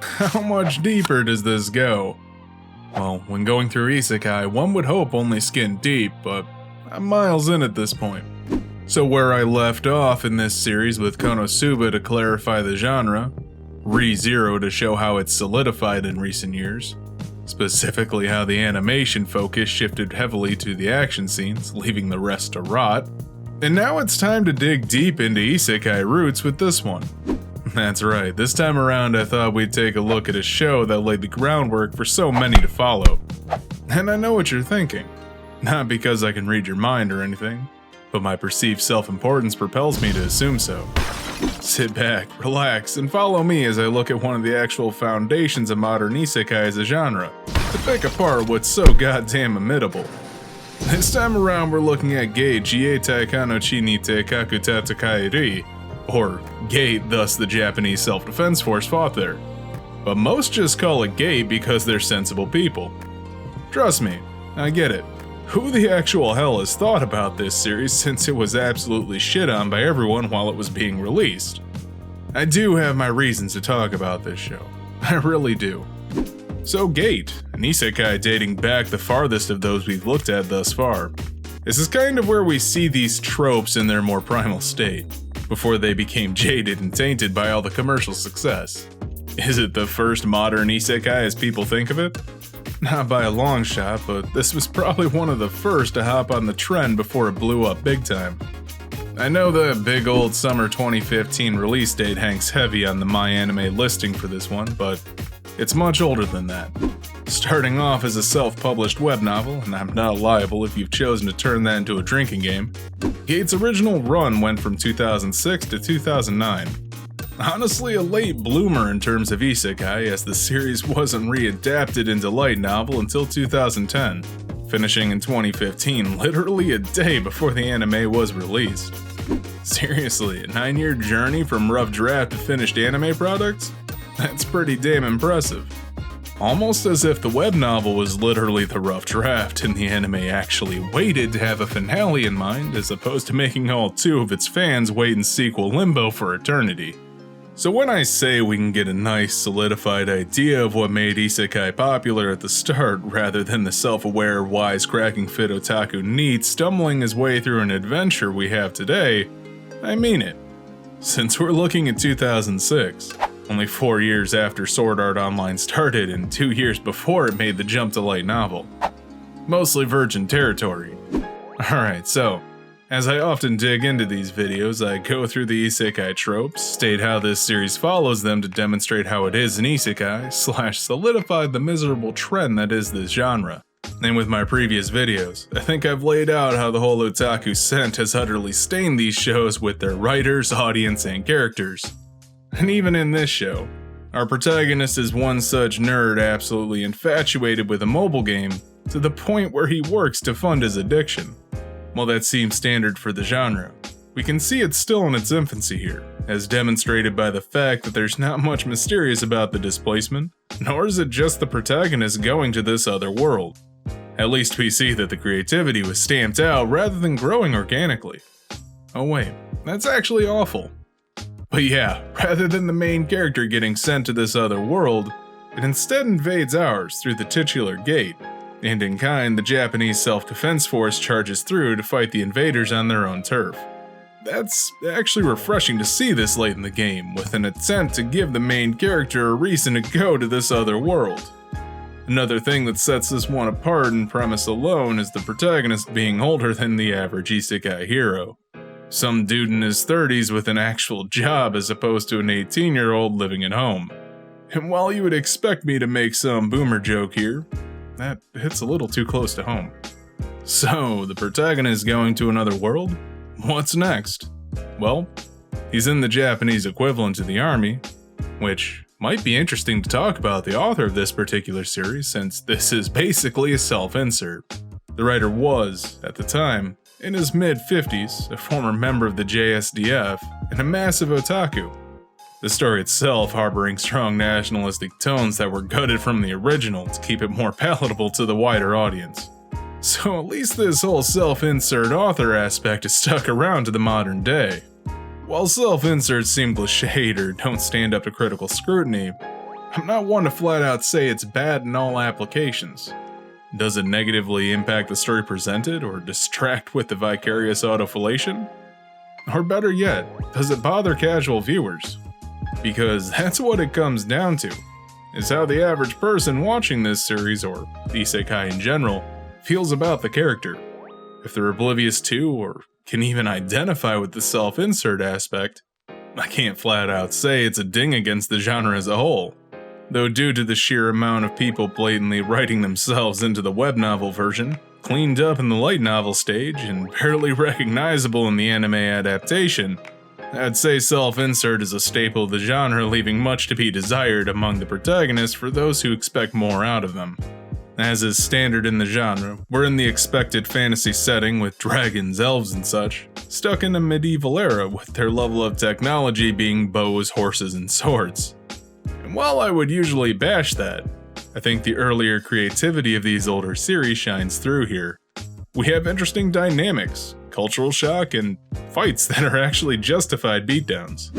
How much deeper does this go? Well, when going through Isekai, one would hope only skin deep, but I'm miles in at this point. So where I left off in this series with Konosuba to clarify the genre, ReZero to show how it's solidified in recent years, specifically how the animation focus shifted heavily to the action scenes, leaving the rest to rot, and now it's time to dig deep into Isekai roots with this one. That's right, this time around I thought we'd take a look at a show that laid the groundwork for so many to follow. And I know what you're thinking. Not because I can read your mind or anything, but my perceived self-importance propels me to assume so. Sit back, relax, and follow me as I look at one of the actual foundations of modern isekai as a genre, to pick apart what's so goddamn imitable. This time around we're looking at Gate Jietai Kanochi ni te Kakuta Takairi, or Gate, thus the Japanese self-defense force fought there. But most just call it Gate because they're sensible people. Trust me, I get it. Who the actual hell has thought about this series since it was absolutely shit on by everyone while it was being released? I do have my reasons to talk about this show. I really do. So Gate, an isekai dating back the farthest of those we've looked at thus far. This is kind of where we see these tropes in their more primal state, before they became jaded and tainted by all the commercial success. Is it the first modern isekai as people think of it? Not by a long shot, but this was probably one of the first to hop on the trend before it blew up big time. I know the big old summer 2015 release date hangs heavy on the MyAnime listing for this one, but it's much older than that. Starting off as a self-published web novel, and I'm not liable if you've chosen to turn that into a drinking game, Gate's original run went from 2006 to 2009. Honestly, a late bloomer in terms of isekai, as the series wasn't readapted into light novel until 2010, finishing in 2015, literally a day before the anime was released. Seriously, a 9-year journey from rough draft to finished anime products? That's pretty damn impressive. Almost as if the web novel was literally the rough draft and the anime actually waited to have a finale in mind, as opposed to making all two of its fans wait in sequel limbo for eternity. So when I say we can get a nice solidified idea of what made isekai popular at the start, rather than the self-aware, wisecracking fit otaku neat stumbling his way through an adventure we have today, I mean it. Since we're looking at 2006, only 4 years after Sword Art Online started and 2 years before it made the jump to light novel. Mostly virgin territory. Alright, so as I often dig into these videos, I go through the isekai tropes, state how this series follows them to demonstrate how it is an isekai, / solidify the miserable trend that is this genre. And with my previous videos, I think I've laid out how the whole otaku scent has utterly stained these shows with their writers, audience, and characters. And even in this show, our protagonist is one such nerd absolutely infatuated with a mobile game, to the point where he works to fund his addiction. While that seems standard for the genre, we can see it's still in its infancy here, as demonstrated by the fact that there's not much mysterious about the displacement, nor is it just the protagonist going to this other world. At least we see that the creativity was stamped out rather than growing organically. Oh wait, that's actually awful. But yeah, rather than the main character getting sent to this other world, it instead invades ours through the titular gate. And in kind, the Japanese self-defense force charges through to fight the invaders on their own turf. That's actually refreshing to see this late in the game, with an attempt to give the main character a reason to go to this other world. Another thing that sets this one apart in premise alone is the protagonist being older than the average isekai hero. Some dude in his 30s with an actual job as opposed to an 18-year-old living at home. And while you would expect me to make some boomer joke here, that hits a little too close to home. So, the protagonist going to another world? What's next? Well, he's in the Japanese equivalent to the army, which might be interesting to talk about the author of this particular series, since this is basically a self-insert. The writer was, at the time, in his mid-50s, a former member of the JSDF, and a massive otaku. The story itself harboring strong nationalistic tones that were gutted from the original to keep it more palatable to the wider audience. So at least this whole self-insert author aspect is stuck around to the modern day. While self-inserts seem cliched or don't stand up to critical scrutiny, I'm not one to flat out say it's bad in all applications. Does it negatively impact the story presented or distract with the vicarious autofellation? Or better yet, does it bother casual viewers? Because that's what it comes down to, is how the average person watching this series, or Isekai in general, feels about the character. If they're oblivious to, or can even identify with the self-insert aspect, I can't flat out say it's a ding against the genre as a whole. Though due to the sheer amount of people blatantly writing themselves into the web novel version, cleaned up in the light novel stage, and barely recognizable in the anime adaptation, I'd say self-insert is a staple of the genre, leaving much to be desired among the protagonists for those who expect more out of them. As is standard in the genre, we're in the expected fantasy setting with dragons, elves, and such, stuck in a medieval era with their level of technology being bows, horses, and swords. And while I would usually bash that, I think the earlier creativity of these older series shines through here. We have interesting dynamics, cultural shock, and fights that are actually justified beatdowns.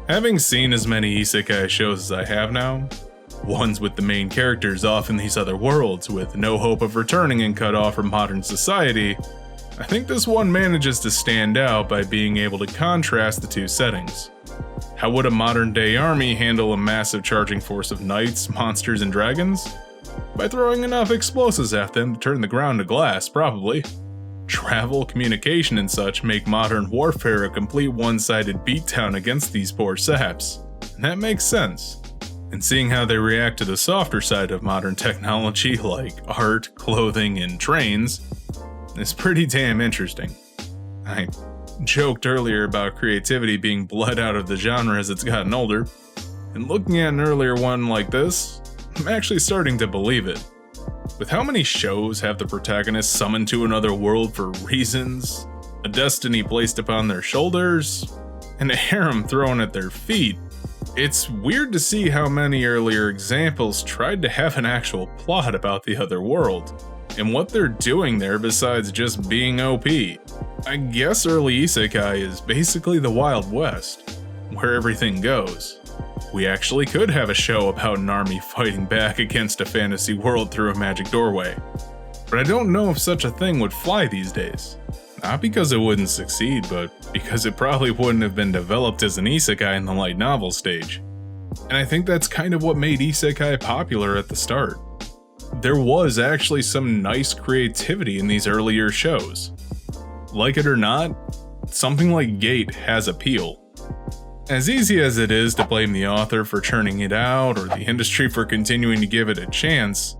Having seen as many isekai shows as I have now, ones with the main characters off in these other worlds with no hope of returning and cut off from modern society, I think this one manages to stand out by being able to contrast the two settings. How would a modern-day army handle a massive charging force of knights, monsters, and dragons? By throwing enough explosives at them to turn the ground to glass, probably. Travel, communication, and such make modern warfare a complete one-sided beatdown against these poor saps. And that makes sense. And seeing how they react to the softer side of modern technology like art, clothing, and trains is pretty damn interesting. I joked earlier about creativity being bled out of the genre as it's gotten older, and looking at an earlier one like this, I'm actually starting to believe it. With how many shows have the protagonist summoned to another world for reasons, a destiny placed upon their shoulders, and a harem thrown at their feet, it's weird to see how many earlier examples tried to have an actual plot about the other world, and what they're doing there besides just being OP. I guess early isekai is basically the Wild West, where everything goes. We actually could have a show about an army fighting back against a fantasy world through a magic doorway. But I don't know if such a thing would fly these days. Not because it wouldn't succeed, but because it probably wouldn't have been developed as an isekai in the light novel stage. And I think that's kind of what made isekai popular at the start. There was actually some nice creativity in these earlier shows. Like it or not, something like Gate has appeal. As easy as it is to blame the author for churning it out or the industry for continuing to give it a chance,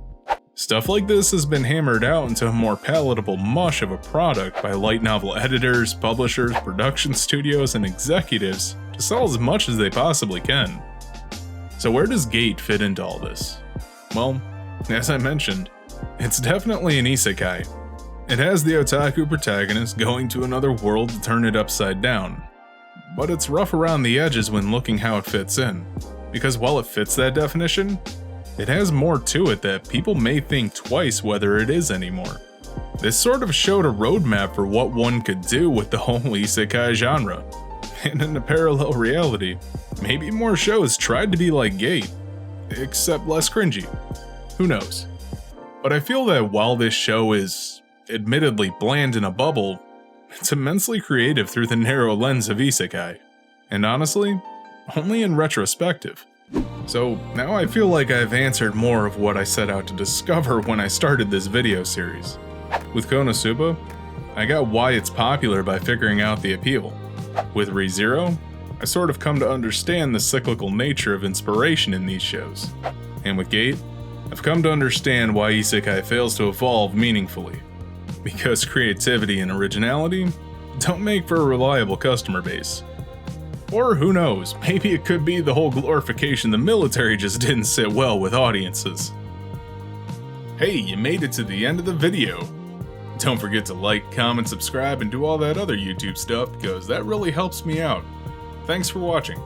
stuff like this has been hammered out into a more palatable mush of a product by light novel editors, publishers, production studios, and executives to sell as much as they possibly can. So where does Gate fit into all this? Well, as I mentioned, it's definitely an isekai. It has the otaku protagonist going to another world to turn it upside down. But it's rough around the edges when looking how it fits in, because while it fits that definition, it has more to it that people may think twice whether it is anymore. This sort of showed a roadmap for what one could do with the whole isekai genre. And in a parallel reality, maybe more shows tried to be like Gate, except less cringy. Who knows? But I feel that while this show is admittedly bland in a bubble, it's immensely creative through the narrow lens of isekai. And honestly, only in retrospective. So now I feel like I've answered more of what I set out to discover when I started this video series. With Konosuba, I got why it's popular by figuring out the appeal. With Re:Zero, I sort of come to understand the cyclical nature of inspiration in these shows. And with Gate, I've come to understand why isekai fails to evolve meaningfully. Because creativity and originality don't make for a reliable customer base. Or who knows, maybe it could be the whole glorification of the military just didn't sit well with audiences. Hey, you made it to the end of the video. Don't forget to like, comment, subscribe, and do all that other YouTube stuff because that really helps me out. Thanks for watching.